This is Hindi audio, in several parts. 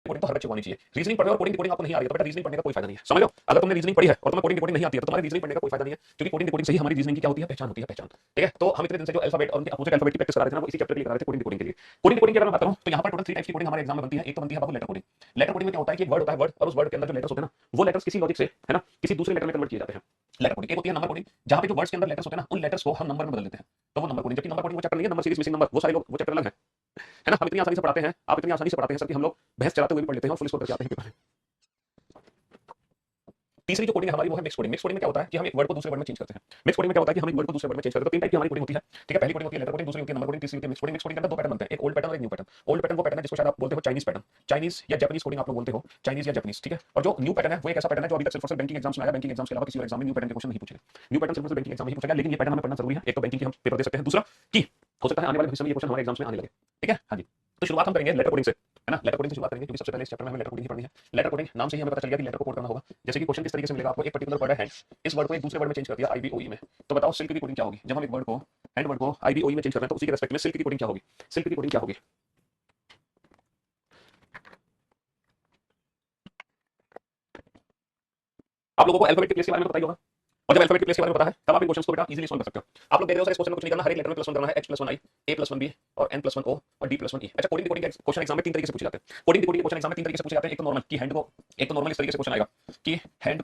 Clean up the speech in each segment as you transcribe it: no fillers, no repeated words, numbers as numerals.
कोडिंग तो हर बच्चे को आनी चाहिए। रीजनिंग पढ़े और कोडिंग डिकोडिंग आपको नहीं आ रही है तो बेटा रीजनिंग पढ़ने का कोई फायदा नहीं है, समझ लो। अगर तुमने रीजनिंग पढ़ी है और तुम्हें कोडिंग डिकोडिंग नहीं आती है तो तुम्हारे रीजनिंग पढ़ने का कोई फायदा नहीं है, क्योंकि कोडिंग डिकोडिंग से ही हमारी रीजनिंग की क्या होती है, पहचान होती है, पहचान। ठीक है, तो हम इतने दिन से जो अल्फाबेट और उनके अपोजिट अल्फाबेट की प्रैक्टिस करा रहे थे ना, वो इसी चैप्टर के लिए करा रहे थे, कोडिंग डिकोडिंग के लिए। कोडिंग डिकोडिंग की अगर मैं बात करूं तो यहाँ पर टोटल 3 टाइप्स की कोडिंग हमारे एग्जाम में बनती है। एक तो बनती है बाबू लेटर कोडिंग। लेटर कोडिंग में क्या होता है कि एक वर्ड होता है, वर्ड, और उस वर्ड के अंदर जो लेटर्स होते हैं ना, वो लेटर्स किसी लॉजिक से, है ना, किसी दूसरे लेटर में कन्वर्ट किए जाते हैं। Letter coding. एक होती है नंबर कोडिंग, जहां पे जो वर्ड्स के अंदर लेटर्स होते हैं ना, उन लेटर्स को हम नंबर में बदल देते हैं, तो वो नंबर कोडिंग। जबकि नंबर कोडिंग वो चैप्टर नहीं है, नंबर सीरीज मिसिंग नंबर, वो सारे लोग वो चैप्टर अलग है ना। हम इतनी आसानी से पढ़ाते हैं, आप इतनी आसानी से पढ़ाते हैं सर कि हम लोग बहस चलाते हुए भी पढ़ लेते हैं और फुल स्कोर करके आते हैं पेपर में। तीसरी जो कोडिंग हमारी वो है मिक्स कोडिंग। मिक्स कोडिंग में क्या होता है कि हम एक वर्ड को दूसरे वर्ड में चेंज करते हैं। मिक्स कोडिंग में क्या होता है कि हम एक वर्ड को दूसरे वर्ड में चेंज करते हैं। तो 3 टाइप की हमारी कोडिंग होती है। ठीक है, पहली कोडिंग होती है लेटर कोडिंग, दूसरी होती है नंबर कोडिंग, तीसरी होती है मिक्स कोडिंग। मिक्स कोडिंग के अंदर 2 पैटर्न बनते हैं, एक ओल्ड पैटर्न और एक न्यू पैटर्न। ओल्ड पैटर्न वो पैटर्न है जिसको शायद आप बोलते हो चाइनीज पैटर्न, चाइनीज या जापानीज कोडिंग आप लोग बोलते हो, चाइनीज या जापानीज। ठीक है, और जो न्यू पैटर्न है वो एक ऐसा पैटर्न है जो अभी तक सिर्फ और सिर्फ बैंकिंग एग्जाम्स में आया, बैंकिंग एग्जाम्स के अलावा किसी और एग्जाम में न्यू पैटर्न के क्वेश्चन नहीं पूछे गए। न्यू पैटर्न सिर्फ बैंकिंग एग्जाम में ही पूछा गया, लेकिन ये पैटर्न हमें पढ़ना जरूरी है। एक तो बैंकिंग की हम पेपर दे सकते हैं, दूसरा की हो सकता है आने वाले भविष्य में ये क्वेश्चन हमारे एग्जाम्स में आने लगे। ठीक है, हाँ जी। तो शुरुआत हम करेंगे लेटर कोडिंग से, है ना। लेटर कोडिंग से शुरुआत करेंगे क्योंकि सबसे पहले इस चैप्टर में हमें लेटर कोडिंग ही पढ़नी है। लेटर कोडिंग नाम से ही हमें पता चल गया कि लेटर को कोड करना होगा। जैसे कि क्वेश्चन किस तरीके से मिलेगा आपको, एक पर्टिकुलर वर्ड है हैंड, इस वर्ड को एक दूसरे वर्ड में चेंज कर दिया आईबीओई में, तो बताओ सिल्क की कोडिंग क्या होगी। जब हम एक वर्ड को हैंड वर्ड को आईबीओई में चेंज कर रहे हैं तो उसी के रेस्पेक्ट में सिल्क की कोडिंग क्या होगी, सिल्क की कोडिंग क्या होगी। आप लोगों को अल्फाबेट की प्लेस के बारे में पता ही होगा, और जब अल्फाबेट की प्लेस के बारे में पता है तब आप इन क्वेश्चंस को बेटा इजीली सॉल्व कर सकते हो। आप लोग देख रहे हो सर, इस क्वेश्चन में कुछ नहीं करना, हर एक लेटर में +1 करना है, h+1 i, a+1 b और n+1 o और d+1 e। अच्छा, कोडिंग के क्वेश्चन एग्जाम में 3 तरीके से पूछे जाते हैं। कोडिंग के क्वेश्चन एग्जाम में 3 तरीके से पूछे जाते हैं। एक तो नॉर्मल कि हैंड को, एक तो नॉर्मल इस तरीके से क्वेश्चन आएगा कि हैंड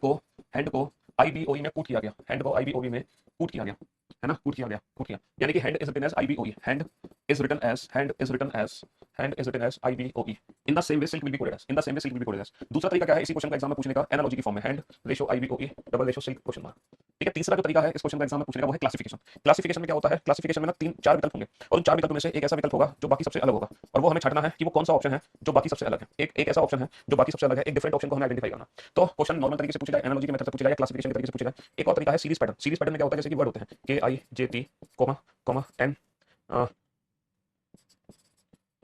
को आईबीओई में पुट किया गया, हैंड को आईबीओई में पुट किया गया, है ना, पुट किया गया, पुट किया, यानी कि hand is written as I B O E, hand is written as, hand is written as, hand is written as I B O E. In the same way silk will be coded as, in the same way silk will be coded as. दूसरा तरीका क्या है इसी क्वेश्चन का एग्जाम में पूछने का, एनालॉजी की फॉर्म में, hand ratio I B O E double ratio silk question mark. ठीक है, तीसरा जो तरीका है इस क्वेश्चन का एग्जाम में पूछने का वो है क्लासिफिकेशन। क्लासिफिकेशन में क्या होता है, क्लासिफिकेशन में ना 3-4 विकल्प होंगे और उन 4 विकल्पों में से एक ऐसा विकल्प होगा जो बाकी सबसे अलग होगा, और वो हमें छांटना है कि वो कौन सा ऑप्शन है जो बाकी सबसे अलग है। एक ऐसा ऑप्शन है जो बाकी सबसे अलग है, एक डिफरेंट ऑप्शन को हमें आइडेंटिफाई करना। तो क्वेश्चन नॉर्मल तरीके से पूछा जाए, एनालॉजी के मेथड से पूछा जाए, क्लासिफिकेशन के तरीके से पूछा जाए। एक और तरीका है सीरीज पैटर्न। सीरीज पैटर्न में क्या होता है, जैसे कि वर्ड होते हैं K I J T comma comma N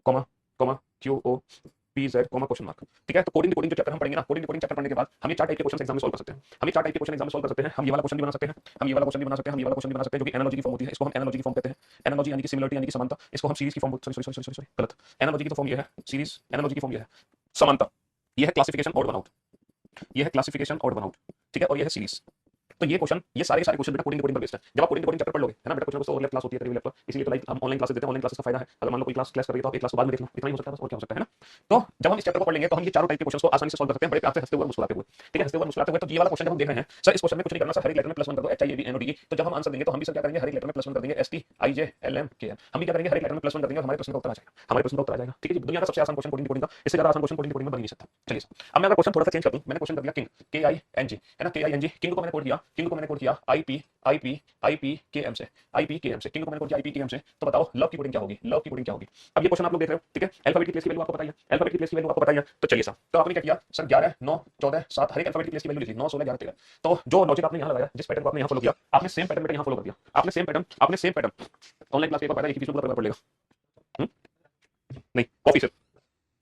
comma comma Q O P Z comma question mark. ठीक है, तो कोडिंग कोडिंग जो चैप्टर हम पढ़ेंगे ना, कोडिंग कोडिंग चैप्टर पढ़ने के बाद हम ये 4 टाइप के क्वेश्चन एग्जाम में सॉल्व कर सकते हैं। हम ये 4 टाइप के क्वेश्चन एग्जाम में सॉल्व कर सकते हैं। हम ये वाला क्वेश्चन भी बना सकते हैं, हम ये वाला क्वेश्चन भी बना सकते हैं, हम ये वाला क्वेश्चन भी बना सकते हैं, जो कि एनालॉजी की फॉर्म होती है। इसको हम एनालॉजी की फॉर्म कहते हैं। एनालॉजी यानी कि सिमिलरिटी यानी कि समानता। इसको हम सीरीज की form, sorry sorry sorry sorry गलत, एनालॉजी की तो फॉर्म ये है सीरीज, एनालॉजी की फॉर्म ये है समानता, ये है क्लासिफिकेशन ऑड वन आउट, ये है क्लासिफिकेशन ऑड वन आउट। ठीक है, और ये है सीरीज। तो ये क्वेश्चन, ये सारे क्वेश्चन बेटा कोडिंग पर बेस्ड है। जब आप कोडिंग चैप्टर पढ़ लोगे, है ना बेटा, कुछ ओवरलैप क्लास होती है, करीब लैप, इसलिए तो लाइक हम ऑनलाइन क्लासेस देते हैं। ऑनलाइन क्लासेस का फायदा है, अगर मान लो कोई क्लास कर रही है तो आप एक क्लास बाद में देखना, इतना ही हो सकता है बस, और क्या हो सकता है ना। तो जब हम इस चैप्टर को पढ़ लेंगे तो हम ये चारों टाइप के क्वेश्चन को आसानी से सॉल्व कर सकते हैं, बड़े प्यार से हंसते हुए मुस्कुराते हुए। ठीक है, हंसते हुए मुस्कुराते हुए। तो ये वाला क्वेश्चन जब हम देख रहे हैं सर, इस क्वेश्चन में कुछ नहीं करना सर, हर एक लेटर में +1 कर दो, H I A B N O D. तो जब हम आंसर देंगे तो हम भी सर क्या करेंगे, हर एक लेटर में +1 कर देंगे, S T I J L M K N. हम भी क्या करेंगे, हर एक लेटर में +1 कर देंगे और हमारे प्रश्न का उत्तर आ जाएगा, हमारे प्रश्न का उत्तर आ जाएगा। ठीक है, दुनिया का सबसे आसान क्वेश्चन कोडिंग का, इससे ज्यादा आसान क्वेश्चन कोडिंग में बन नहीं सकता। चलिए अब मैं अगर क्वेश्चन थोड़ा सा चेंज कर दूं, मैंने क्वेश्चन कर दिया किंग, के आई एन जी, है ना, के आई एन जी। किंग को मैंने कोड किया, किंग को मैंने कोड किया I P I P I P के एम से, आई पी के एम से। किंग को मैंने कोड किया आई पी के एम से। तो बताओ लव की कोडिंग क्या होगी, लव की कोडिंग क्या होगी। अब ये क्वेश्चन आप लोग देख रहे हो, ठीक है, अल्फाबेट की प्लेस की वैल्यू आपको पता है, अल्फाबेट की प्लेस की वैल्यू आपको पता है। तो चलिए सर, तो आपने क्या किया सर, 11 9 14 7 हर एक अल्फाबेट की प्लेस की वैल्यू लिख ली, 9 16 11 13। तो जो लॉजिक आपने यहाँ लगाया, जिस पैटर्न को आपने यहाँ फॉलो किया, आपने सेम पैटर्न बेटा यहाँ फॉलो कर दिया, आपने सेम पैटर्न, आपने सेम पैटर्न। ऑनलाइन क्लास के एक बार एक ही फीस पूरा पढ़ लेगा, नहीं कॉपी से,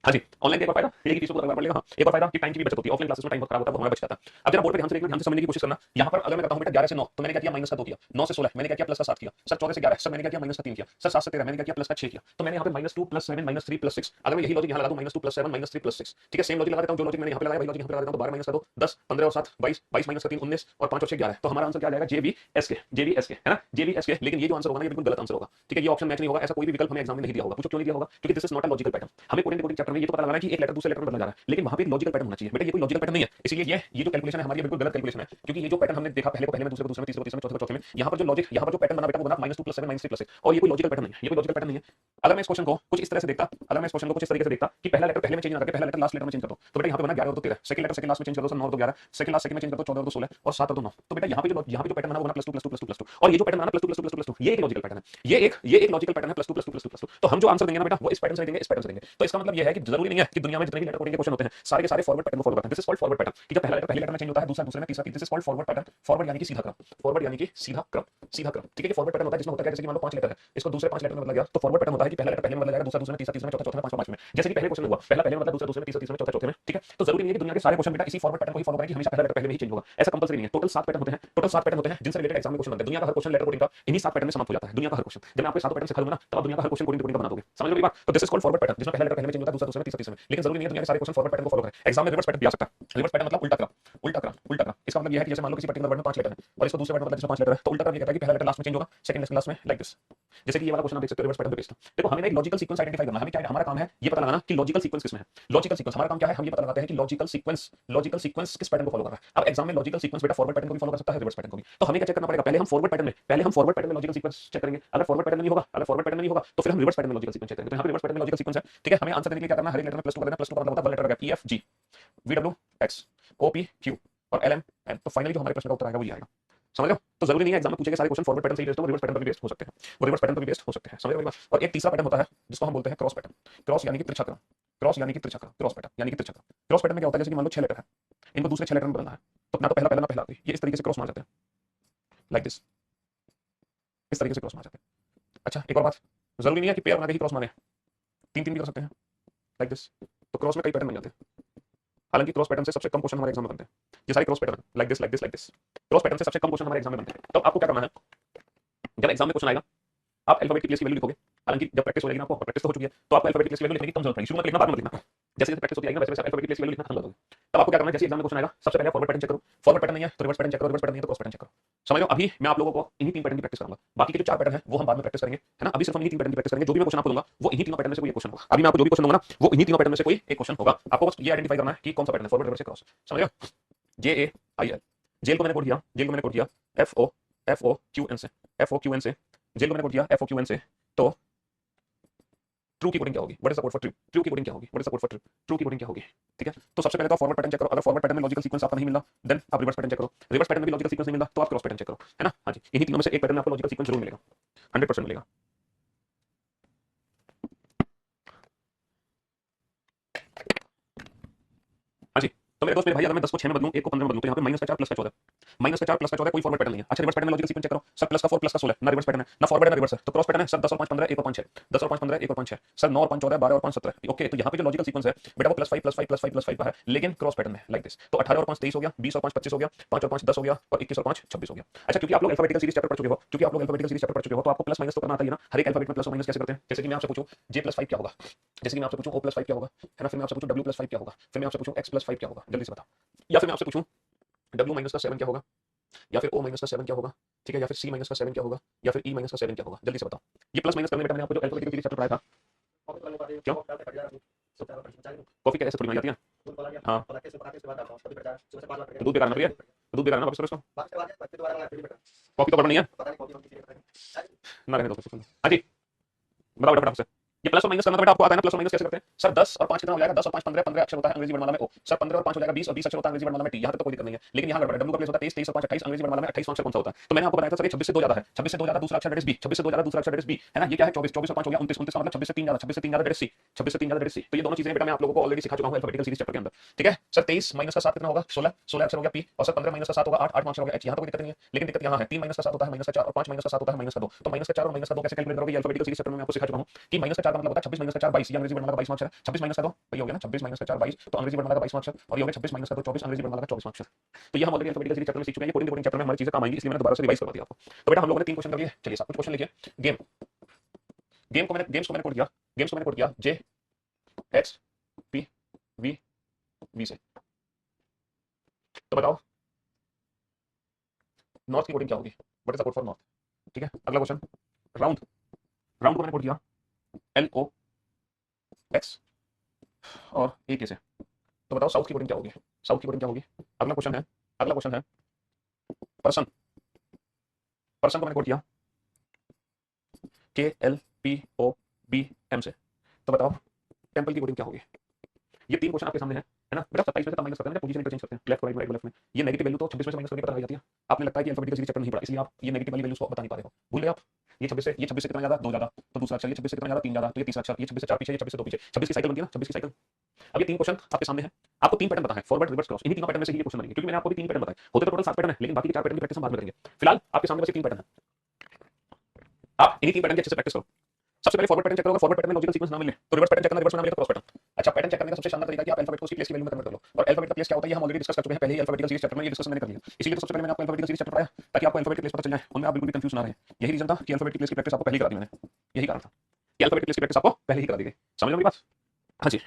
हाँ जी, ऑनलाइन एक और फायदा ये कि फीस को पूरा पड़ लेगा। हाँ, एक और फायदा कि टाइम की भी बचत होती है, ऑफलाइन क्लासेस में टाइम बहुत खराब होता है, वो हमारा बच जाता है। अब जरा बोर्ड पे ध्यान से देखना, ध्यान से समझने की कोशिश करना। यहाँ पर अगर मैं कहता हूँ बेटा 11 से 9, तो मैंने क्या किया, माइनस का 2 किया, 9 से 16 मैंने क्या किया, प्लस का 7 किया, सर 14 से 11 सर मैंने क्या किया, माइनस का 3 किया, सर 7 से 13 मैंने क्या किया, प्लस का 6 किया। तो मैंने यहाँ पे -2 +7 -3 +6। अगर मैं यही लॉजिक यहाँ लगा दूं, -2 +7 -3 +6, ठीक है, सेम लॉजिक लगा देता हूँ, जो लॉजिक मैंने यहाँ पे लगाया वही लॉजिक यहाँ पे लगा देता हूँ। 12 - का 2 10, 15 और 7 22, 22 - का 3 19 और 5 और 6 11। तो हमारा आंसर क्या आ जाएगा, JVSK, JVSK, है ना, JVSK। लेकिन ये जो आंसर होगा ये बिल्कुल गलत आंसर होगा। ठीक है, ये ऑप्शन मैच नहीं होगा, ऐसा कोई भी विकल्प हमें एग्जाम में नहीं दिया होगा। पूछो क्यों नहीं दिया होगा, क्योंकि this is not a logical pattern. हमें कोडिंग चैप्टर में ये तो पता लगाना है कि एक लेटर दूसरे लेटर में बदला जा रहा है, लेकिन वहां पे एक लॉजिकल पैटर्न होना चाहिए बेटा, ये कोई लॉजिकल पैटर्न नहीं है। इसलिए ये जो कैलकुलेशन है हमारी बिल्कुल गलत कैलकुलेशन है, क्योंकि ये जो पैटर्न हमने देखा पहले को पहले में, दूसरे को दूसरे में, तीसरे को तीसरे में, चौथे को चौथे में, यहाँ पर जो लॉजिक, यहाँ पर जो पैटर्न बना बेटा वो बना -2 +7 -3 +6, और ये कोई लॉजिकल पैटर्न नहीं है, ये कोई लॉजिकल पैटर्न नहीं है। अगर मैं इस क्वेश्चन को कुछ इस तरह से देखता, अगर मैं इस क्वेश्चन को कुछ इस तरीके से देखता कि पहला लेटर पहले में चेंज ना करके पहला लेटर लास्ट लेटर में चेंज कर दो, तो बेटा यहाँ पे बना 11 और 2 13, सेकंड लेटर सेकंड लास्ट में चेंज कर दो, 9 और 2 11, सेकंड लास्ट सेकंड में चेंज कर दो, 14 और 2 16 और 7 और 2 9। तो बेटा यहाँ पे जो पैटर्न बना वो बना +2 +2 +2 +2, और ये जो पैटर्न बना +2 +2 +2 +2, ये एक लॉजिकल पैटर्न है, ये एक लॉजिकल पैटर्न है, +2 +2 +2 +2। तो हम जो आंसर देंगे ना बेटा वो इस पैटर्न से देंगे, इस पैटर्न से देंगे। तो इसका मतलब ये है कि जरूरी नहीं है कि दुनिया में जितने भी लेटर कोडिंग के क्वेश्चन होते हैं सारे के सारे फॉरवर्ड पैटर्न को फॉलो करते हैं। This is called forward pattern, कि जब पहला लेटर पहले लेटर में चेंज होता है, दूसरा दूसरे में, तीसरा this is called forward pattern. Forward यानी कि सीधा क्रम, फॉरवर्ड यानी कि सीधा क्रम, सीधा क्रम। ठीक है, ये फॉरवर्ड पैटर्न होता है जिसमें होता है जैसे कि मान लो 5 लेटर है, इसको दूसरे 5 लेटर में बदला गया, तो फॉरवर्ड पैटर्न होता है कि पहला लेटर पहले में बदला जाएगा, दूसरा दूसरे में, तीसरा तीसरे में, चौथा चौथे में, पांचवा पांचवें में। जैसे कि पहले क्वेश्चन हुआ, पहला पहले में बदला, दूसरा दूसरे में, तीसरा तीसरे में, चौथा चौथे में। ठीक है, तो जरूरी नहीं है कि दुनिया के सारे क्वेश्चन बेटा इसी फॉरवर्ड पैटर्न को ही फॉलो करें कि हमेशा पहला लेटर पहले में ही चेंज होगा, ऐसा कंपल्सरी नहीं है। टोटल 7 पैटर्न होते हैं, टोटल 7 पैटर्न होते हैं जिनसे रिलेटेड एग्जाम में क्वेश्चन बनते हैं। दुनिया का हर क्वेश्चन लेटर कोडिंग का इन्हीं 7 पैटर्न में समाप्त हो जाता है, दुनिया का हर क्वेश्चन। जब मैं आपको 7 पैटर्न सिखा दूंगा ना, तो आप दुनिया का हर क्वेश्चन कोडिंग का बना दोगे, समझ लो ये बात। तो this is called forward pattern, जिसमें पहला लेटर पहले में चेंज होता है, दूसरा दूसरे में, तीसरा तीसरे में, लेकिन जरूरी नहीं है दुनिया के सारे क्वेश्चन फॉरवर्ड पैटर्न को फॉलो करें। एग्जाम में रिवर्स पैटर्न भी आ सकता है। रिवर्स पैटर्न मतलब उल्टा क्रम, उल्टा क्रम, उल्टा क्रम। इसका मतलब ये है कि जैसे मान लो किसी पर्टिकुलर वर्ड में 5 लेटर है और इसको दूसरे वर्ड में जिसमें 5 लेटर है, तो उल्टा क्रम ये कहता है कि पहला लेटर लास्ट में चेंज होगा, सेकंड लेटर लास्ट में, लाइक दिस। जैसे कि ये वाला क्वेश्चन आप देख सकते हो रिवर्स पैटर्न पे बेस्ड। देखो हमें एक लॉजिकल सीक्वेंस आइडेंटिफाई करना है, हमें क्या हमारा काम है ये पता लगाना कि लॉजिकल सीक्वेंस किसमें है। लॉजिकल सीक्वेंस हमारा काम क्या है, हम ये पता लगाते हैं कि लॉजिकल सीक्वेंस किस पैटर्न को फॉलो कर रहा है। अब एग्जाम में लॉजिकल सीक्वेंस बेटा फॉरवर्ड पैटर्न को भी फॉलो कर सकता है, रिवर्स पैटर्न को भी। तो हमें क्या चेक करना पड़ेगा, पहले हम फॉरवर्ड पैटर्न में लॉजिकल सीक्वेंस चेक करेंगे। अगर फॉरवर्ड पैटर्न नहीं होगा तो फिर हम रिवर्स पैटर्न में लॉजिकल सीक्वेंस चेक करेंगे। तो यहाँ पे रिवर्स पैटर्न में लॉजिकल सीक्वेंस है, ठीक है। हमें आंसर देने के लिए क्या करना है, हर एक लेटर में +2 कर देना। +2 का मतलब होता है 1 लेटर का gap, EFG VW X OP Q और LM N। तो फाइनली जो हमारे प्रश्न का उत्तर आएगा वो ये आएगा, समझ लो। तो जरूरी नहीं है एग्जाम में पूछे गए सारे क्वेश्चन फॉरवर्ड पैटर्न से ही बेस्ड हो, रिवर्स पैटर्न पर भी बेस्ड हो सकते हैं, वो रिवर्स पैटर्न पर भी बेस्ड हो सकते हैं, समझ लो। और एक तीसरा पैटर्न होता है जिसको हम बोलते हैं क्रॉस पैटर्न। क्रॉस यानी कि तिरछा क्रम, क्रॉस यानी कि तिरछा क्रम, क्रॉस पैटर्न यानी कि तिरछा क्रम। क्रॉस पैटर्न में क्या होता है, जैसे कि मान लो 6 लेटर है, इनको दूसरे 6 लेटर में बदलना है, तो ना तो पहला पहला ना पहला आखिरी, ये इस तरीके से क्रॉस मार जाते हैं, लाइक दिस, इस तरीके से क्रॉस मार जाते हैं। अच्छा एक और बात, जरूरी नहीं है कि पेयर बना के ही क्रॉस मारे, 3-3 भी कर सकते हैं, लाइक दिस। तो क्रॉस में कई पैटर्न बन जाते हैं। हालांकि क्रॉस पैटर्न से सबसे कम क्वेश्चन हमारे एग्जाम में बनते हैं, ये सारे cross pattern, like this like this like this. Cross pattern से सबसे कम क्वेश्चन हमारे एग्जाम में बनते हैं। तो आपको क्या करना है, जब एग्जाम में क्वेश्चन आएगा आप अल्फाबेट की प्लेस की वैल्यू लिखोगे। हालांकि जब प्रैक्टिस हो जाएगी ना, आपको प्रैक्टिस तो हो चुकी है, तो आपको अल्फाबेट की प्लेस की वैल्यू लिखने की कम जरूरत पड़ेगी। शुरू में लिखना, बाद में लिखना, जैसे जैसे प्रैक्टिस होती है ना, वैसे वैसे अल्फाबेट की प्लेस की वैल्यू लिखना खत्म कर दोगे। तब आपको क्या करना है, जैसे एग्जाम में क्वेश्चन आएगा सबसे पहले फॉरवर्ड पैटर्न चेक करो। फॉरवर्ड पैटर्न नहीं है तो रिवर्स पैटर्न चेक करो, रिवर्स पैटर्न नहीं है तो क्रॉस पैटर्न चेक करो, समझ लो। अभी मैं आप लोगों को इन्हीं 3 पैटर्न की प्रैक्टिस कराऊंगा, बाकी के जो 4 पैटर्न है वो हम बाद में प्रैक्टिस करेंगे, है ना। अभी सिर्फ हम इन्हीं 3 पैटर्न की प्रैक्टिस करेंगे। जो भी मैं क्वेश्चन आपको दूंगा वो इन्हीं 3 पैटर्न में से कोई एक क्वेश्चन होगा। अभी मैं आपको जो भी क्वेश्चन दूंगा ना वो इन्हीं 3 पैटर्न में से कोई एक क्वेश्चन होगा। आपको बस ये आइडेंटिफाई करना है कि कौन सा पैटर्न है, फॉरवर्ड, रिवर्स या क्रॉस, समझ लो। JAIL, जेल को मैंने कोड किया, जेल को मैंने कोड किया FOQN से, FOQN से, जेल को मैंने कोड किया FOQN से। तो ट्रू की कोडिंग क्या होगी, what is the code for true, true की कोडिंग क्या होगी, what is the code for true, true की कोडिंग क्या होगी, ठीक है। तो सबसे पहले तो फॉरवर्ड पैटर्न चेक करो। अगर फॉरवर्ड पैटर्न में लॉजिकल सीक्वेंस आपका नहीं मिला देन आप रिवर्स पैटर्न चेक करो। रिवर्स पैटर्न में भी लॉजिकल सीक्वेंस नहीं मिला तो आप क्रॉस पैटर्न चेक करो, है ना। हाँ जी, इन्हीं तीनों में से एक पैटर्न में आपको लॉजिकल सीक्वेंस जरूर मिलेगा, 100% मिलेगा। हाँ जी, तो मेरे दोस्त मेरे भाई अगर मैं 10 को 6 में बदलूं, 1 को 15 में बदलूं, तो यहाँ पे -4 + का 14, -4 + का 14 कोई फॉरवर्ड पैटर्न नहीं है। अच्छा रिवर्स पैटर्न में लॉजिकल सीक्वेंस चेक करो, सर +4 + का 16 ना रिवर्स पैटर्न है, ना फॉरवर्ड है ना रिवर्स है, तो क्रॉस पैटर्न है। सर 10 और 5 15, 1 और 5 6, 10 और 5 15, 1 और 5 6, सर 9 और 5 14, 12 और 5 17। ओके, तो यहाँ पे जो लॉजिकल सीक्वेंस है बेटा वो +5 +5 +5 +5 का है, लेकिन क्रॉस पैटर्न में, लाइक दिस। तो 18 और 5 23 हो गया, 20 और 5 25 हो गया, 5 और 5 10 हो गया, और 21 और 5 26 हो गया। अच्छा क्योंकि आप लोग अल्फाबेटिकल सीरीज चैप्टर पढ़ चुके हो, क्योंकि आप लोग अल्फाबेटिकल सीरीज चैप्टर पढ़ चुके हो, तो आपको प्लस माइनस तो करना आता है ना। हर एक अल्फाबेट में प्लस और माइनस कैसे करते हैं। जैसे कि मैं आपसे पूछूं J+5 क्या होगा, जैसे कि मैं आपसे पूछूं O+5 क्या होगा, है ना। फिर मैं आपसे पूछूं W+5 क्या होगा, फिर मैं आपसे पूछूं X+5 क्या होगा, जल्दी से बताओ। या फिर मैं आपसे पूछूं W-7 क्या होगा, या फिर O-7 क्या होगा, ठीक है, या फिर C-7 क्या होगा, या फिर E-7 क्या होगा, जल्दी से बताओ। ये प्लस माइनस करने बेटा मैंने आपको जो अल्फाबेटिकल सीरीज चैप्टर पढ़ाया था। क्यों कॉफी कैसे थोड़ी बनाई जाती है, हाँ तो दूध बेकार ना पिए, तो दूध बेकार ना वापस करो इसको, कॉफी तो पढ़नी है ना, रहने दो। हाँ जी बताओ बेटा फटाफट से। ये प्लस और माइनस करना तो बेटा आपको आता है ना, प्लस और माइनस कैसे करते हैं। सर 10 और 5 कितना हो जाएगा, 10 और 5 15, 15 अक्षर होता है अंग्रेजी वर्णमाला में ओ। सर 15 और 5 हो जाएगा 20, और 20 अक्षर होता है अंग्रेजी वर्णमाला में टी। यहाँ तक तो कोई दिक्कत नहीं है, लेकिन यहाँ गड़बड़ है। W का प्लेस होता है 23, 23 और 5 28, अंग्रेजी वर्णमाला में 28वां अक्षर कौन सा होता है। तो मैंने आपको बताया था सर 26 से 2 ज्यादा है, 26 से 2 ज्यादा दूसरा अक्षर दैट इज बी, 26 से 2 ज्यादा दूसरा अक्षर दैट इज बी, है ना। ये क्या है 24, 24 और 5 हो गया 29, 29 का मतलब 26 से 3 ज्यादा, 26 से 3 ज्यादा दैट इज सी, 26 से 3 ज्यादा दैट इज सी। तो ये दोनों चीजें बेटा मैं आप लोगों को ऑलरेडी सिखा चुका हूं अल्फाबेटिकल सीरीज चैप्टर के अंदर, ठीक है। सर 23 माइनस का 7 कितना होगा, 16, 16 अक्षर हो गया पी, और सर 15 माइनस का 7 होगा 8, 8 अक्षर हो गया एच। यहाँ तो कोई दिक्कत नहीं है, लेकिन दिक्कत यहाँ है 3 माइनस का 7 होता है -4, और 5 माइनस का 7 होता है -2। तो -4 और -2 कैसे कैलकुलेट करोगे, ये अल्फाबेटिकल सीरीज चैप्टर में मैं आपको सिखा चुका हूं कि -4 का मतलब होता है 26 माइनस का 4 22, ये अंग्रेजी वर्णमाला का 22वां अक्षर है। 26 माइनस का 2 ये हो गया ना, 26 माइनस का 4 22, तो अंग्रेजी वर्णमाला का 22वां अक्षर, और ये हो गया 26 माइनस का 2 24, अंग्रेजी वर्णमाला का 24वां अक्षर। तो ये हम ऑलरेडी अल्फाबेटिकल सीरीज चैप्टर में सीख चुके हैं। ये कोडिंग चैप्टर में हमारी चीजें काम आएंगी, इसलिए मैंने दोबारा से रिवाइज करवा दिया आपको। तो बेटा हम लोगों ने 3 क्वेश्चन कर लिए, चलिए सब कुछ क्वेश्चन लिखिए। गेम, गेम्स को मैंने कोड किया, गेम्स को मैंने कोड किया J X P V V से। तो बताओ नॉर्थ की कोडिंग क्या होगी, what is the code for north, ठीक है। अगला क्वेश्चन राउंड, राउंड को मैंने कोड किया LOX और AK से। तो बताओ साउथ की कोडिंग क्या होगी, साउथ की कोडिंग क्या होगी। अगला क्वेश्चन है, अगला क्वेश्चन है पर्सन, पर्सन को मैंने कोड किया KLPOBM से। तो बताओ टेंपल की कोडिंग क्या होगी। ये 3 क्वेश्चन आपके सामने है ना बेटा। 27 में से तब माइनस करते हैं, पोजीशन इंटरचेंज करते हैं, लेफ्ट राइट लेफ्ट में। ये नेगेटिव वैल्यू तो 26 में से माइनस करके पता लग जाती है। आपने लगता है कि अल्फाबेटिकल सीरीज चैप्टर नहीं पढ़ा, इसलिए आप ये नेगेटिव वाली वैल्यूज को बता नहीं पा रहे हो, भूल गए आप। ये 26 से कितना ज्यादा, 2 ज्यादा, तो दूसरा अक्षर। ये 26 से कितना ज्यादा, 3 ज्यादा, तो ये तीसरा अक्षर। ये 26 से 4 पीछे, ये 26 से 2 पीछे, 26 की साइकिल बनती है ना, 26 की साइकिल। अब ये 3 क्वेश्चन आपके सामने है, आपको 3 पैटर्न पता है, फॉरवर्ड रिवर्स क्रॉस। इन्हीं 3 पैटर्न में से ही ये क्वेश्चन बनेंगे, क्योंकि मैंने आपको भी 3 पैटर्न बताए। होते तो टोटल 7 पैटर्न है, लेकिन बाकी के 4 पैटर्न की प्रैक्टिस हम बाद में करेंगे। फिलहाल आपके सामने बस ये 3 पैटर्न है, आप इन्हीं 3 पैटर्न की अच्छे से प्रैक्टिस करो। सबसे पहले फॉरवर्ड पैटर्न चेक करो, फॉरवर्ड पैटर्न में लॉजिकल सीक्वेंस ना मिले तो रिवर्स पैटर्न चेक करना, रिवर्स ना मिले तो क्रॉस पैटर्न। अच्छा पैटर्न चेक करने का सबसे शानदार तरीका है कि आप अल्फाबेट को उसकी प्लेस की वैल्यू में कन्वर्ट कर लो। और अल्फाबेट का प्लेस क्या होता है हम ऑलरेडी डिस्कस कर चुके हैं पहले ही अल्फाबेटिकल सीरीज चैप्टर में, ये डिस्कशन मैंने कर लिया। इसीलिए तो सबसे पहले मैंने आपको अल्फाबेटिकल सीरीज चैप्टर पढ़ाया ताकि आपको अल्फाबेट की प्लेस पता चल जाए, उनमें आप बिल्कुल भी कंफ्यूज ना रहे। यही रीजन था कि अल्फाबेट की प्लेस की प्रैक्टिस आपको पहले ही करा दी मैंने, यही कारण था कि अल्फाबेट की प्लेस की प्रैक्टिस आपको पहले ही करा दी गई। समझ लो मेरी बात। हाँ जी।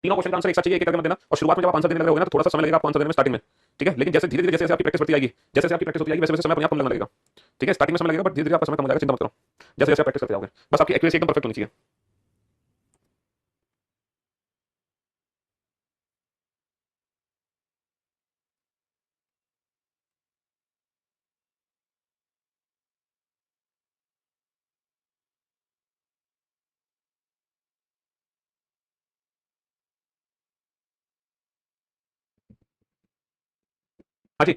तीनों क्वेश्चन का आंसर एक साथ चाहिए, एक एक करके मत देना। और शुरुआत में जब आप आंसर देने लगे होगे ना, तो थोड़ा सा समय लगेगा आपको आंसर देने में स्टार्टिंग में, ठीक है। लेकिन जैसे धीरे धीरे जैसे आपकी प्रैक्टिस बढ़ती जाएगी, जैसे आपकी प्रैक्टिस होती जाएगी, वैसे वैसे समय अपने आप कम लगने लगेगा, ठीक है। स्टार्टिंग में समय लगेगा, बट धीरे धीरे आपका समय कम हो जाएगा, चिंता मत करो। जैसे जैसे आप प्रैक्टिस करते जाओगे, बस आपकी एक्यूरेसी एकदम परफेक्ट होनी चाहिए। हाँ जी।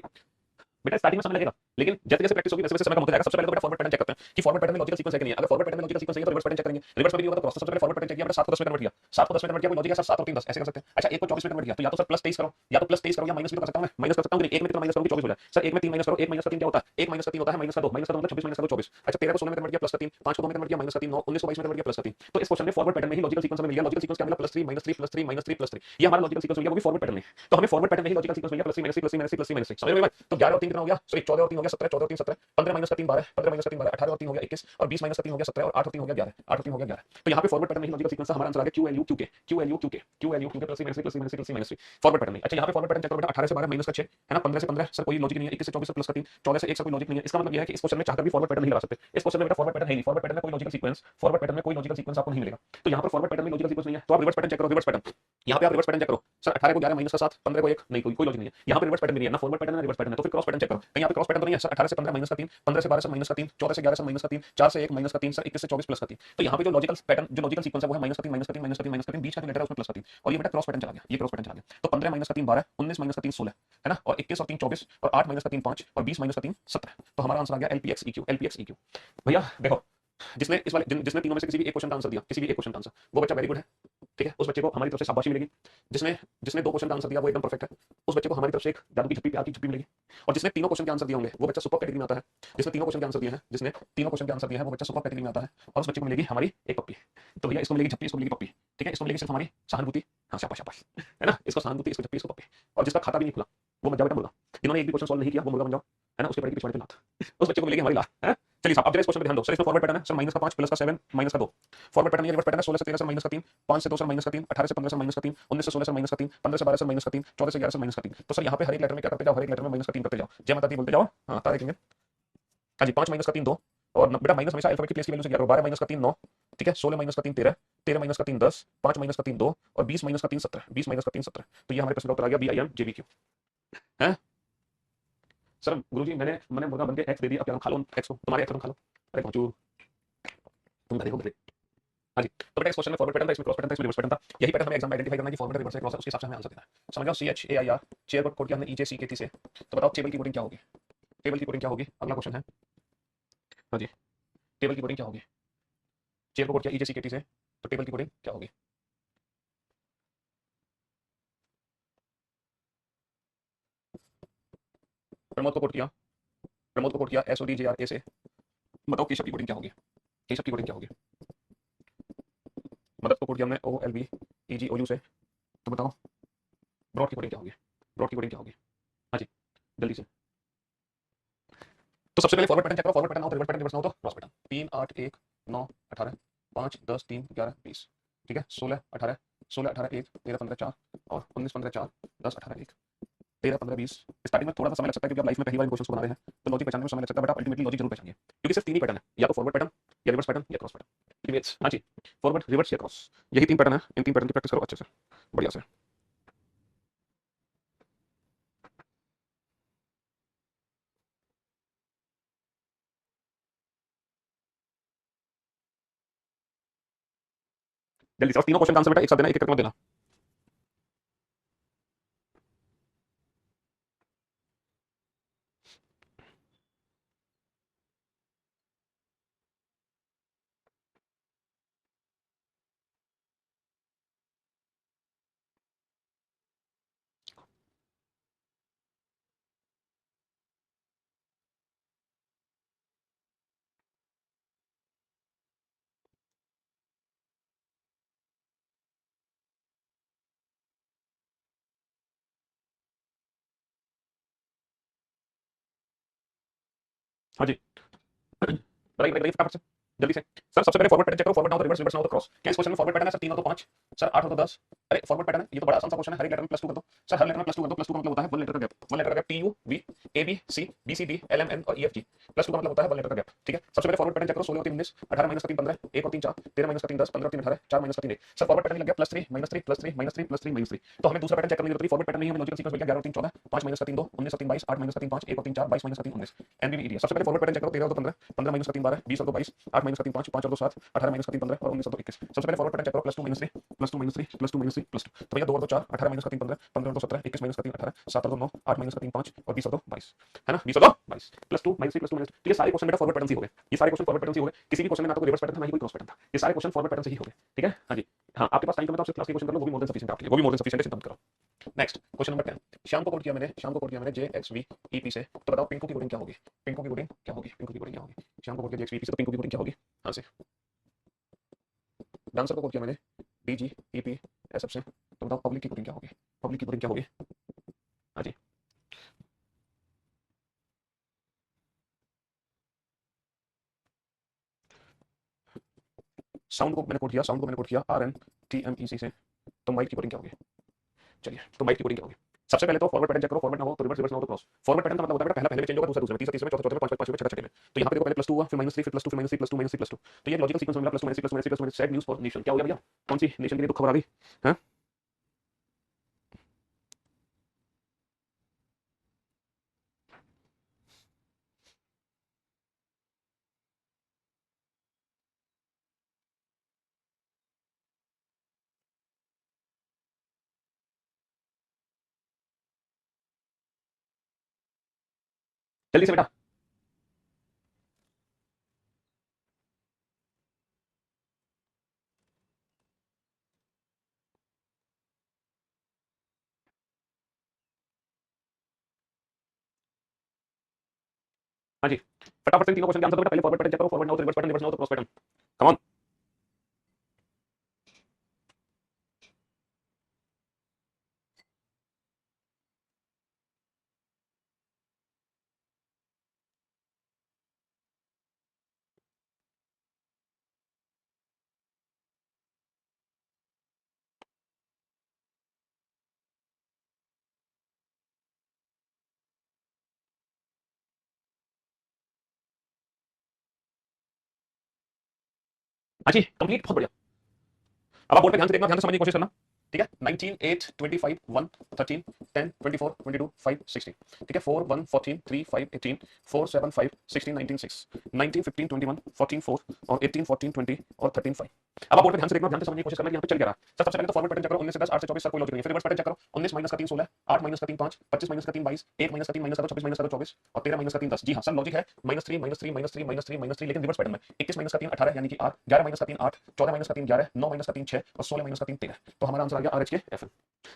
बेटा स्टार्टिंग में समय लगेगा, लेकिन जैसे जैसे प्रैक्टिस होगी वैसे वैसे समय कम होता जाएगा। सबसे पहले तो बेटा फॉरवर्ड पैटर्न चेक करते हैं कि फॉरवर्ड पैटर्न में लॉजिकल सीक्वेंस है कि नहीं है। अगर फॉरवर्ड पैटर्न में लॉजिकल सीक्वेंस है तो रिवर्स पैटर्न चेक करेंगे। रिवर्स में भी होगा तो क्रॉस। सबसे पहले फॉरवर्ड पैटर्न चेक किया बेटा, 7 को 10 में कन्वर्ट किया, 7 को 10 में कन्वर्ट किया, कोई लॉजिक है सर 7 और 3 10 ऐसे कर सकते हैं। अच्छा 1 को 24 में कन्वर्ट किया, तो या तो सर प्लस 23 करो, या तो प्लस 23 करो, या माइनस भी तो कर सकता हूं मैं, माइनस कर सकता हूं कि नहीं। 1 में कितना माइनस करोगे 24 हो जाए सर। 1 में 3 माइनस करो, 1 माइनस का 3 क्या होता है, 1 माइनस का 3 होता है माइनस का 2, माइनस का 2 मतलब 26 माइनस का 2 24। अच्छा 13 को 16 में कन्वर्ट किया प्लस का 3, 5 को 2 में कन्वर्ट किया माइनस का 3, 9 19 को 22 में कन्वर्ट किया प्लस का 3। तो इस क्वेश्चन में फॉरवर्ड पैटर्न में ही लॉजिकल सीक्वेंस हमें मिल गया। लॉजिकल सीक्वेंस क्या मिला, plus 3 minus 3 plus 3 minus 3 plus 3, ये हमारा लॉजिकल सीक्वेंस मिल गया, वो भी फॉरवर्ड पैटर्न में। तो हमें फॉरवर्ड पैटर्न में ही लॉजिकल सीक्वेंस मिल गया, plus 3 minus 3 plus 3 minus 3 plus 3 minus 3, समझ रहे हो भाई। तो 11 और 3 कितना हो गया, सॉरी 14 और 3 हो गया 17, 14 और 3 17, 15 माइनस का 3 12, 15 माइनस का 3 12, 18 और 3 हो गया 21, और 20 माइनस का 3 हो गया 17, और 8 और 3 हो गया 11, 8 और 3 हो गया 11। तो यहाँ पे फॉरवर्ड पैटर्न में ही लॉजिकल सीक्वेंस हमारा आंसर आ गया क्यू एल यू क्यू के, क्यू एल यू क्यू के, क्यू एल यू क्यू के, plus 3 minus 3 plus 3 minus 3 plus 3 minus 3, forward pattern में। अच्छा यहाँ पे फॉरवर्ड पैटर्न चेक करो बेटा, 18 से 12 माइनस का 6 है ना, 15 से 15 सर कोई लॉजिक नहीं है, 21 से 24 प्लस का 3, 14 से 1 से कोई लॉजिक नहीं है। इसका मतलब यह है कि इस क्वेश्चन में चाहकर भी फॉरवर्ड पैटर्न नहीं लगा सकते। इस क्वेश्चन में बेटा फॉरवर्ड पैटर्न है नहीं, फॉरवर्ड पैटर्न में कोई लॉजिकल सीक्वेंस, फॉरवर्ड पैटर्न में कोई लॉजिकल सीक्वेंस आपको नहीं मिलेगा। तो यहाँ पर फॉरवर्ड पैटर्न में लॉजिकल सीक्वेंस नहीं है, तो आप रिवर्स पैटर्न चेक करो, रिवर्स पैटर्न। यहाँ पे आप रिवर्स पैटर्न चेक करो सर, 18 को 11 माइनस का 7, 15 को 1, नहीं कोई लॉजिक नहीं है। यहाँ पे रिवर्स पैटर्न नहीं है ना, फॉरवर्ड पैटर्न है ना रिवर्स पैटर्न है, तो फिर क्रॉस पैटर्न चेक करो। कहीं यहाँ पे क्रॉस पैटर्न तो नहीं है सर। 18 से 15 माइनस का 3, 15 से 12 सर माइनस का 3, 14 से 11 सर माइनस का 3, 4 से 1 माइनस का 3 सर, 21 से 24 प्लस का 3। तो यहाँ पे जो लॉजिकल पैटर्न, जो लॉजिकल सीक्वेंस है वो है माइनस का 3 माइनस का 3 माइनस का 3 माइनस का 3, बीच का जो लेटर है उसमें प्लस का 3, और ये बेटा क्रॉस पैटर्न चला गया, ये क्रॉस पैटर्न चला गया। तो 15 माइनस का 3 12, 19 माइनस का 3 16 है ना, और 21 और 3 24, और 8 माइनस का 3 5, और 20 माइनस का 3 17। तो हमारा आंसर आ गया एलपीएक्स ईक्यू, एलपीएक्स ईक्यू। भैया देखो, जिसने इस वाले जिसने तीनों में से किसी भी एक क्वेश्चन का आंसर दिया, किसी भी एक क्वेश्चन का आंसर, वो बच्चा वेरी गुड है, ठीक है। उस बच्चे को हमारी तरफ से शाबाशी मिलेगी। जिसने जिसने दो क्वेश्चन का आंसर दिया वो एकदम परफेक्ट है, उस बच्चे को हमारी तरफ से एक जादू की झप्पी, प्यार की झप्पी मिलेगी। और जिसने तीनों क्वेश्चन के आंसर दिए होंगे वो बच्चा सुपर कैटेगरी में आता है। जिसने तीनों क्वेश्चन के आंसर दिए हैं, जिसने तीनों क्वेश्चन के आंसर दिए हैं, वो बच्चा सुपर कैटेगरी में आता है, और उस बच्चे को मिलेगी हमारी एक पप्पी। तो भैया इसको मिलेगी झप्पी, इसको मिलेगी पप्पी, ठीक है। इसको मिलेगी सिर्फ हमारी सहानुभूति, हाँ शाबाश शाबाश, है ना। इसको सहानुभूति, इसको झप्पी, इसको पप्पी। और जिसका खाता भी नहीं खुला वो मत जाओ बेटा मुर्गा। जिन्होंने एक भी क्वेश्चन सॉल्व नहीं किया वो मुर्गा बन जाओ, है ना। उसके पड़ेगी पिछवाड़े पे लात, उस बच्चे को मिलेगी हमारी लात, है। चलिए साहब अब जरा इस क्वेश्चन पे ध्यान दो सर। इसमें फॉरवर्ड पैटर्न है सर, माइनस का 5 प्लस का 7 माइनस का 2, फॉरवर्ड पैटर्न है। रिवर्स पैटर्न है, 16 से 13 सर माइनस का 3, 5 से 2 सर माइनस का 3, 18 से 15 सर माइनस का 3, 19 से 16 सर माइनस का 3, 15 से 12 सर माइनस का 3, 14 से 11 सर माइनस का 3। तो सर यहाँ पे हर एक लेटर में क्या करते जाओ, हर एक लेटर में माइनस का 3 करते जाओ, जय माता दी बोलते जाओ, हाँ तारे देखेंगे। हाँ जी 5 माइनस का 3 2, और बेटा माइनस हमेशा अल्फाबेट की प्लेस की वैल्यू से किया करो। 12 माइनस का 3 9, ठीक है। 16 माइनस का 3 13, 13 माइनस का 3 10, 5 माइनस का 3 2, और 20 माइनस का 3 17, 20 माइनस का 3 17। तो ये हमारे प्रश्न का उत्तर आ गया B I M J B Q, है। सर गुरुजी मैंने मैंने मुर्गा बन के एक्स दे दिया, अब क्या खा लो एक्स को, तुम्हारे एक्स तुम खा लो। अरे पहुंचू, तुम गधे हो गधे। हाँ जी, तो बेटा इस क्वेश्चन में फॉरवर्ड पैटर्न था, इसमें क्रॉस पैटर्न था, इसमें रिवर्स पैटर्न था। यही पैटर्न हमें एग्जाम में आइडेंटिफाई करना है कि फॉरवर्ड रिवर्स है क्रॉस है, उसके हिसाब से हमें आंसर देना है। समझ गए, C H A I R, chair को कोड किया हमने ई जे सी के टी से। तो बताओ टेबल की कोडिंग क्या होगी, टेबल की कोडिंग क्या होगी, अगला क्वेश्चन है। हाँ जी, टेबल की कोडिंग क्या होगी, चेयर को कोड किया ई जे सी के टी से, तो टेबल की कोडिंग क्या होगी। प्रमोद को कोड किया, प्रमोद को कोड किया S O D J R A से। बताओ केशव की कोडिंग क्या होगी, केशव की कोडिंग क्या होगी। मदद को कोड किया हमने O L B E G O U से। तो बताओ ब्रॉड की कोडिंग क्या होगी, ब्रॉड की कोडिंग क्या होगी। हाँ जी जल्दी से। तो सबसे पहले फॉरवर्ड पैटर्न चेक करो, फॉरवर्ड पैटर्न हो तो रिवर्स पैटर्न, रिवर्स ना हो तो क्रॉस पैटर्न। 3 8 1 9 18, 5 10 3 11 20, ठीक है। 16 18, 16 18 1, 13 15 4, और 19 15 4, 10 18 1, 13 15 20। स्टार्टिंग में थोड़ा सा समय लग सकता है क्योंकि आप लाइफ में पहली बार क्वेश्चन बना रहे हैं, तो लॉजिक पहचानने में समय लग सकता है, बट आप अल्टीमेटली लॉजिक जरूर पहचानिए, क्योंकि सिर्फ तीन ही पैटर्न है, या तो फॉरवर्ड पैटर्न, या रिवर्स पैटर्न, या क्रॉस पैटर्न। इमेज हाँ जी, फॉरवर्ड रिवर्स या क्रॉस, यही तीन पैटर्न है। इन तीन पैटर्न की प्रैक्टिस करो अच्छे से, बढ़िया से। जल्दी से, और तीनों क्वेश्चन का आंसर बेटा एक साथ देना, एक एक करके मत देना। हाँ जी। बताइए बताइए फटाफट से, जल्दी से। सर सबसे पहले फॉरवर्ड पैटर्न चेक करो, forward now reverse, reverse now the cross. क्या इस क्वेश्चन में फॉरवर्ड पैटर्न है सर? 3 हो तो 5, सर 8 हो तो 10। अरे फॉरवर्ड पैटर्न है, ये तो बड़ा आसान सा क्वेश्चन है। हर एक लेटर में +2 कर दो सर, हर लेटर में +2 कर दो। +2 का मतलब होता है वन लेटर का गैप, वन लेटर का gap, T U V A B C B C D L M N और ई एफ जी। +2 का मतलब होता है वन लेटर का गैप, ठीक है। सबसे पहले फॉरवर्ड पैटर्न चेक करो, 16 और 3 19, 18 माइनस 3 15, 1 और 3 4, 13 माइनस 3 10, 15 और 3 18, 4 माइनस 3 1। सर फॉरवर्ड पैटर्न लग गया +3 -3 +3 -3 +3 -3। तो हमें दूसरा पैटर्न चेक करने की जरूरत है। फॉरवर्ड पैटर्न नहीं, हमें लॉजिकल सीक्वेंस मिल गया 11 और 3 14, 5 माइनस 3 2, 19 और 3 22, 8 माइनस 3 5, 1 और 3 4, 22 माइनस 3 19, एनबीबी। सबसे पहले फॉरवर्ड पैटर्न चेक करो, 13 और 15, 15 माइनस 3 12, 20 और 22, 8 माइनस 3 5, 5 और 2 7, 18 माइनस 3 15 और 19 और 2 21। सबसे पहले फॉरवर्ड पैटर्न चेक करो, +2 -3 +2 -3 +2 -3 +2। तो भैया 2 और 2 4, 18 माइनस 3 15, 15 और 2 17, 21 माइनस 3 18, 7 और 2 9, 8 माइनस 3 5 और 20 और 2 22, है ना। 20 और 2 22, +2 -3 +2 -3। तो ये सारे क्वेश्चन बेटा फॉरवर्ड पैटर्न से ही हो गए, ये सारे क्वेश्चन फॉरवर्ड पैटर्न से ही हो गए। किसी भी क्वेश्चन में ना तो कोई रिवर्स पैटर्न था, ना ही कोई क्रॉस पैटर्न था। ये सारे क्वेश्चन फॉरवर्ड पैटर्न से ही हो गए, ठीक है। हाँ जी। हाँ, आपके पास टाइम कम है तो आप सिर्फ क्लास के क्वेश्चन कर लो, वो भी मोर देन सफिशिएंट आपके लिए, वो भी मोर देन सफिशिएंट है, चिंता मत करो। Next question number 10। शाम को कोड किया मैंने, शाम को कोड किया मैंने JXV EP से, तो बताओ पिंको की कोडिंग क्या होगी? पिंको की कोडिंग क्या होगी? पिंको की कोडिंग क्या होगी? शाम को कोड किया JXV EP से, तो पिंको की कोडिंग क्या होगी? हाँ से। डांसर को कोड किया मैंने DGEP SF से, तो बताओ पब्लिक की कोडिंग क्या होगी? पब्लिक की कोडिंग क्या होगी? हाँ जी। साउंड को मैंने कोड किया, साउंड को मैंने कोड किया RNTMEC से, तो माइक की कोडिंग क्या होगी? चलिए, तो माइक की कोडिंग क्या होगी? सबसे पहले तो फॉरवर्ड पैटर्न चेक करो, फॉरवर्ड ना हो तो रिवर्स, रिवर्स ना हो तो क्रॉस। फॉरवर्ड पैटर्न का मतलब होता है बेटा पहला पहले में चेंज होगा, दूसरा दूसरे में, तीसरा तीसरे में, चौथा चौथे में, पांचवा पांचवें में, छठा छठे में। तो यहाँ पे देखो पहले +2 हुआ, फिर -3, फिर +2, फिर -3 +2 -3 +2। तो ये लॉजिकल सीक्वेंस में मिला, +2 -3 +2 -3 +2 सैड न्यूज़ फॉर नेशन। क्या हो गया भैया? कौन सी नेशन के लिए दुख खबर आ गई? हाँ, जल्दी से बेटा। हाँ जी, फटाफट से तीनों क्वेश्चन के आंसर दो बेटा। पहले फॉरवर्ड पैटर्न चेक करो, फॉरवर्ड ना हो तो रिवर्स पैटर्न, रिवर्स ना हो तो क्रॉस पैटर्न। Come on. हाँ जी, कंप्लीट, बहुत बढ़िया। अब आप बोर्ड पे ध्यान से देखना, ध्यान से समझने की कोशिश करना, ठीक है। 19 8 25 1 13 10 24 22 5 16, ठीक है। 4 1 14 3 5 18 4 7 5 16 19 6 19 15 21 14 4 और 18 14 20 और 13 5। अब आप बोर्ड पे ध्यान से देखना, ध्यान से समझने की कोशिश करना कि यहाँ पे चल क्या रहा है। सबसे पहले तो फॉरवर्ड पैटर्न चेक करो, 19 से 10, 8 से 24, सर कोई लॉजिक नहीं है। फिर रिवर्स पैटर्न चेक करो, 19 माइनस का 3 16, 8 माइनस का 3 5, 25 माइनस का 3 22, 1 माइनस का 3 माइनस का 26 माइनस का 24 और 13 माइनस का 3 10। जी हाँ सर, लॉजिक है -3 -3 -3 -3 -3, लेकिन रिवर्स पैटर्न में 21 माइनस का 3 18 यानी कि 8, 11 माइनस का 3 8, 14 माइनस का 3 11, 9 माइनस का 3 6 और 16 माइनस का 3 13। तो हमारा आंसर आ गया RH के FN।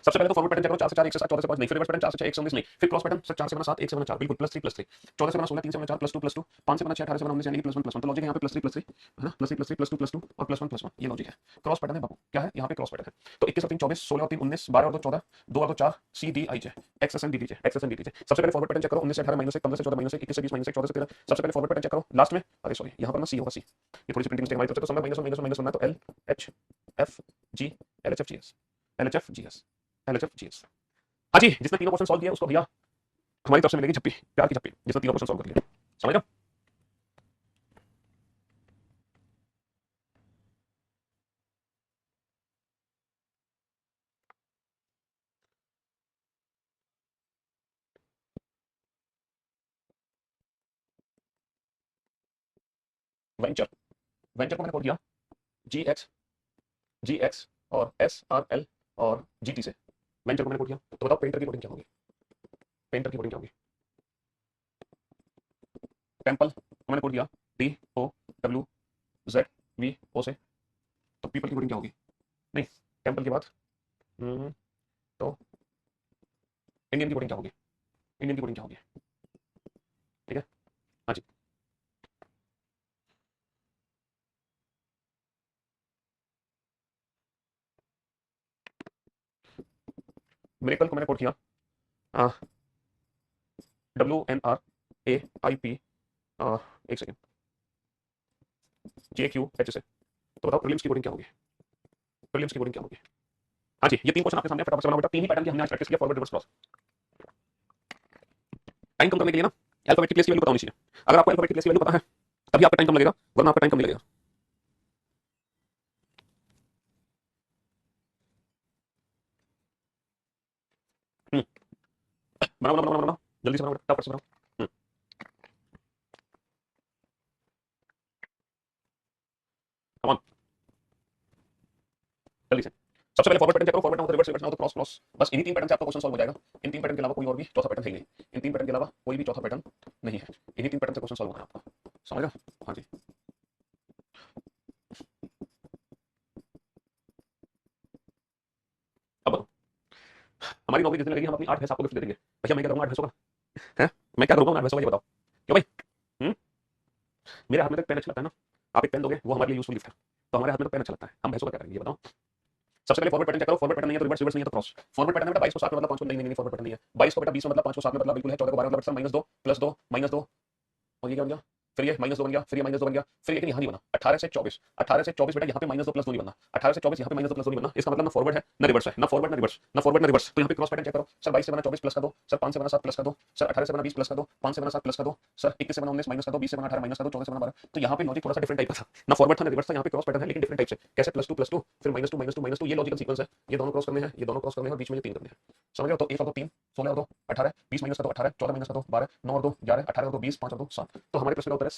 सबसे पहले तो फॉरवर्ड पैटर्न चेक करो, 4 से 4 1 से 7, 14 से 5 नहीं, फिर रिवर्स पैटर्न 4 से 6 1 से 19 नहीं, फिर क्रॉस पैटर्न 4 से बना 7 1 से बना 4, बिल्कुल +3 +3, 14 से बना 16 3 से बना 4 +2 5 से बना 6 18 से बना 19 यानी कि +1 +1। तो लॉजिक है यहाँ पे +3 +3, है ना, +3 +3 +2 +2 और +1 +1, ये लॉजिक है। क्रॉस पैटर्न है बाबू, क्या है यहाँ पे? क्रॉस पैटर्न है। तो 21 और 3 24, 16 और 3 19, 12 और 2 14, 2 और 2 4, CDIJ XSN DDJ XSN DDJ। सबसे पहले फॉरवर्ड पैटर्न चेक करो, 19 से 18 -1, 15 से 14 -1, 21 से 20 -1, 14 से 13। सबसे पहले फॉरवर्ड पैटर्न चेक करो लास्ट में, अरे सॉरी यहाँ पर ना सी होगा, सी, ये थोड़ी सी प्रिंटिंग मिस्टेक हमारी तरफ से। तो समझ माइनस माइनस बनना है, तो LHFG LHFGS LHFGS LHFGS। हाँ जी, जिसने तीनों क्वेश्चन सॉल्व किया उसको भैया हमारी तरफ से मिलेगी झप्पी, प्यार की झप्पी, जिसने तीनों क्वेश्चन सॉल्व कर लिया। समझ रहे हो? वेंचर, वेंचर को मैंने कोड किया GX और SRL और GT से। वेंचर को मैंने कोड किया, तो बताओ पेंटर की कोडिंग क्या होगी? पेंटर की कोडिंग क्या होगी? टेम्पल को मैंने कोड किया TOWZVO से, तो पीपल की कोडिंग क्या होगी? नहीं, टेम्पल के बाद तो इंडियन की कोडिंग क्या होगी? इंडियन की कोडिंग क्या होगी? ठीक है। हाँ जी। मेरेकल को मैंने कोड किया WNRAIP एक सेकेंड, जे क्यू एच से, तो बताओ प्रीलिम्स की कोडिंग क्या होगी, प्रीलिम्स की कोडिंग क्या होगी। हाँ जी, ये तीन क्वेश्चन आपके सामने फटाफट से बनाओ बेटा, तीन ही पैटर्न की हमने आज प्रैक्टिस किया, फॉरवर्ड रिवर्स क्रॉस। टाइम कम करने के लिए ना अल्फाबेट की प्लेस की वैल्यू पता होनी चाहिए। अगर आपको अल्फाबेट की प्लेस की वैल्यू पता है तभी आपका टाइम कम लगेगा, वरना आपका टाइम कम नहीं लगेगा। हम्म, बनाओ बनाओ बनाओ बनाओ, जल्दी से बनाओ बेटा, फटाफट से बनाओ। हम्म, come on, जल्दी से। सबसे पहले फॉरवर्ड पैटर्न चेक करो, फॉरवर्ड ना हो तो रिवर्स, रिवर्स ना हो तो क्रॉस क्रॉस। बस इन्हीं तीन पैटर्न से आपका क्वेश्चन सॉल्व हो जाएगा। इन तीन पैटर्न के अलावा कोई और भी चौथा पैटर्न है ही नहीं, इन तीन पैटर्न के अलावा कोई भी चौथा पैटर्न नहीं है। इन्हीं तीन पैटर्न से क्वेश्चन सॉल्व होना है आपका, समझ गए। हाँ जी, अब बताओ, हमारी नौकरी जितनी लगेगी हम अपनी 8 भैंस आपको गिफ्ट दे देंगे। भैया मैं क्या करूँगा 8 भैंसों का, है मैं क्या करूँगा 8 भैंसों का, ये बताओ क्यों भाई। हम्म, मेरे हाथ में तक पेन अच्छा लगता है ना, आप एक पेन दोगे वो हमारे लिए यूजफुल गिफ्ट है, तो हमारे हाथ में तो पेन अच्छा लगता है, हम भैंसों का क्या करेंगे ये बताओ। सबसे पहले फॉरवर्ड पैटर्न चेक करो, फॉरवर्ड पैटर्न नहीं है तो रिवर्स, रिवर्स नहीं है तो क्रॉस। फॉरवर्ड पैटर्न बेटा 22 को 7 में बदला 5 को, नहीं फॉरवर्ड पैटर्न नहीं है। 22 को बेटा 20 में बदला 5 को 7 में बदला बिल्कुल है। 14 को 12 में बदला -2 +2 -2, और ये क्या बन गया, फिर ये -2 बन गया, फिर ये -2 बन गया, फिर लेकिन यहाँ नहीं बना। 18 से 24, 18 से 24 बेटा यहाँ पे -2 +2 नहीं बना, 18 से 24 यहाँ पे -2 +2 नहीं बना। इसका मतलब ना फॉरवर्ड है ना रिवर्स है, ना फॉरवर्ड ना रिवर्स, ना फॉरवर्ड ना रिवर्स। तो यहाँ पे क्रॉस पैटर्न चेक करो। सर 22 से बना 24 प्लस का दो, सर 5 से बना 7 प्लस का दो, सर 18 से बना 20 प्लस का दो, 5 से बना 7 प्लस का दो, सर 21 से बना 19 माइनस का दो, 20 से बना 18 माइनस का दो, 14 से बना 12। तो यहाँ पे लॉजिक थोड़ा सा डिफरेंट टाइप का था, ना फॉरवर्ड था ना रिवर्स था, यहाँ पे क्रॉस पैटर्न है लेकिन डिफरेंट टाइप से। कैसे +2 +2 फिर -2 -2 -2, ये लॉजिकल सीक्वेंस है। ये दोनों क्रॉस करने हैं, ये दोनों क्रॉस करने हैं और बीच में ये तीन करने हैं, समझ गए। तो 1 और 2 3, 16 और 2 18, 20 माइनस का 2 18, 14 माइनस का 2 12, 9 और 2 11, 18 और 2 20, 5 और 2 7। तो हमारे प्रश्न का उत्तर है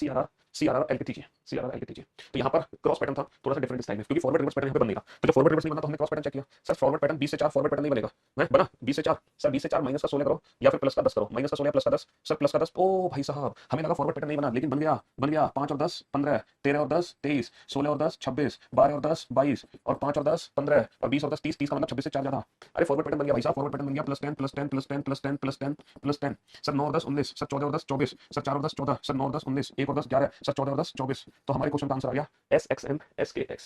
CRR LP कीजिए, CRR LP कीजिए। तो यहाँ पर क्रॉस पैटर्न था थोड़ा सा डिफरेंट स्टाइल में, क्योंकि फॉरवर्ड रिवर्स पैटर्न यहाँ पे बन नहीं रहा। तो जब फॉरवर्ड रिवर्स नहीं बना तो हमने क्रॉस पैटर्न चेक किया। सर फॉरवर्ड पैटर्न 20 से 4 फॉरवर्ड पैटर्न नहीं बनेगा, मैं बना 20 से 4, सर 20 से 4 माइनस का 16 करो या फिर प्लस का 10 करो, माइनस का 16 प्लस का 10, सर प्लस का 10। ओ भाई साहब हमें लगा फॉरवर्ड पैटर्न नहीं बना, लेकिन बन गया, बन गया। 5 और 10 15, 13 और 10 23, 16 और 10 26, 12 और 10 22, और 5 और 10 15, और 20 और 10 30, 30 का मतलब 26 से 4 ज्यादा। अरे फॉरवर्ड पैटर्न बन गया भाई साहब, फॉरवर्ड पैटर्न बन गया। +10 +10 +10 +10 +10 +10, सर 9 और 10 19, सर 14 और 10 24, सर 4 और 10 14, सर 9 और 10 19, 1 और 10 11, सर 14 और 10 24। तो हमारे क्वेश्चन का आंसर आ गया SXN SKX।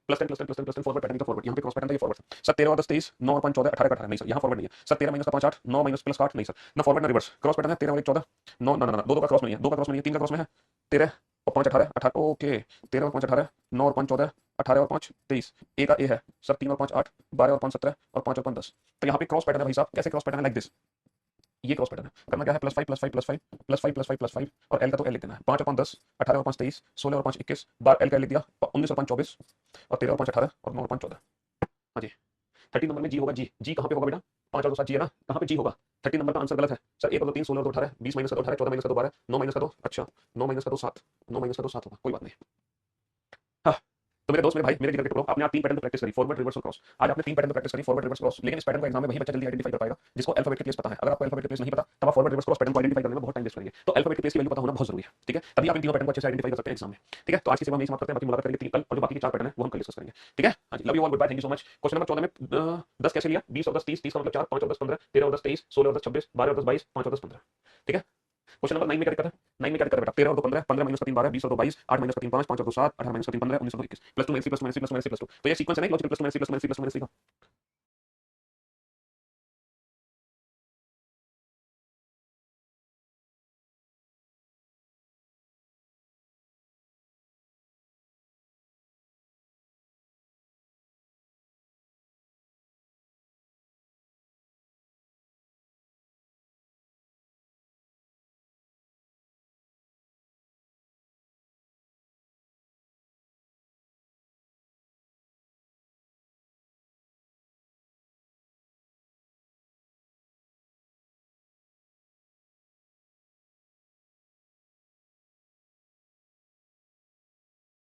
+10 फॉरवर्ड पैटर्न का फॉरवर्ड, यहाँ पे क्रॉस पैटर्न था, ये फॉरवर्ड था। सर 13 और 10 23, 9 और 5 14, 18 का 18 नहीं सर, यहाँ फॉरवर्ड नहीं है। सर 13 माइनस का 5 8, 9 माइनस प्लस 8 नहीं सर, ना फॉरवर्ड ना रिवर्स, क्रॉस पैटर्न है। 13 और 1 14, 9 ना ना ना, 2 का क्रॉस नहीं है, 2 का क्रॉस नहीं है, 3 का क्रॉस में है। 13 और 5 18 18, ओके 13 और 5 18, 9 और 5 14, 18 और 5 23, ए का ए है सर, 3 और 5 8, 12 और 5 17, और 5 और 5 10। तो यहाँ पे क्रॉस पैटर्न है भाई साहब। कैसे क्रॉस पैटर्न है, लाइक दिस, ये क्रॉस पैटर्न है। करना क्या है, +5 +5 +5 +5 +5 +5, और एल का तो एल लिख देना है। 5 और 5 10, 18 और 5 23, 16 और 5 21, बार एल का लिख दिया, 19 और 5 24, और 13 और 5 18, और 9 और 5 14। हाँ जी, 13 नंबर में जी होगा। जी जी कहाँ पे होगा बेटा, 5 और 2 7 जी है ना, कहाँ पे जी होगा। 13 नंबर का आंसर गलत है सर। 1 और 2 3, 16 और 2 18, 20 माइनस का 2 18, 14 माइनस का 2 12, 9 माइनस का 2, अच्छा 9 माइनस का 2 7, 9 माइनस का 2 7 होगा, कोई बात नहीं। हाँ, तो मेरे दोस्त मेरे भाई मेरे जिगर के टुकड़ों, आपने आज 3 पैटर्न प्रैक्टिस करी, फॉरवर्ड रिवर्स और क्रॉस। आज आपने 3 पैटर्न प्रैक्टिस करी, फॉरवर्ड रिवर्स क्रॉस। लेकिन इस पैटर्न को एग्जाम में वही बच्चा जल्दी आइडेंटिफाई कर पाएगा जिसको अल्फाबेट की प्लेस पता है। अगर आपको अल्फाबेट की प्लेस नहीं पता तब आप फॉरवर्ड रिवर्स क्रॉस पैटर्न को आइडेंटिफाई करने में बहुत टाइम वेस्ट करेंगे। तो अल्फाबेट की प्लेस की वैल्यू पता होना बहुत जरूरी है, ठीक है। तभी आप इन तीनों पैटर्न को अच्छे से आइडेंटिफाई कर सकते हैं एग्जाम में, ठीक है। तो आज की सेवा में समाप्त करते हैं, बाकी मुलाकात करेंगे कल, और जो बाकी के 4 पैटर्न है वो हम कल डिस्कस करेंगे, ठीक है। हाँ जी, love you all, goodbye, thank you so much. Question number 14 में 10 कैसे लिया, 20 और 10 30, 30 का मतलब 4, 5 और 10 15, 13 और 10 23, 16 और 10 26, 12 और 10 22, 5 और 10 15, ठीक है। क्वेश्चन नंबर 9 में क्या दिक्कत है, 9 में क्या दिक्कत है बेटा, 13 और 2 15, 15 माइनस का 3 12, 20 और 2 22, 8 माइनस का 3 5, 5 और 2 7, 18 माइनस का 3 15, 19 और 2 21, +2 -2 -2 -2 तो ये सीक्वेंस है ना लॉजिकल +2 -2 +2 -2 का।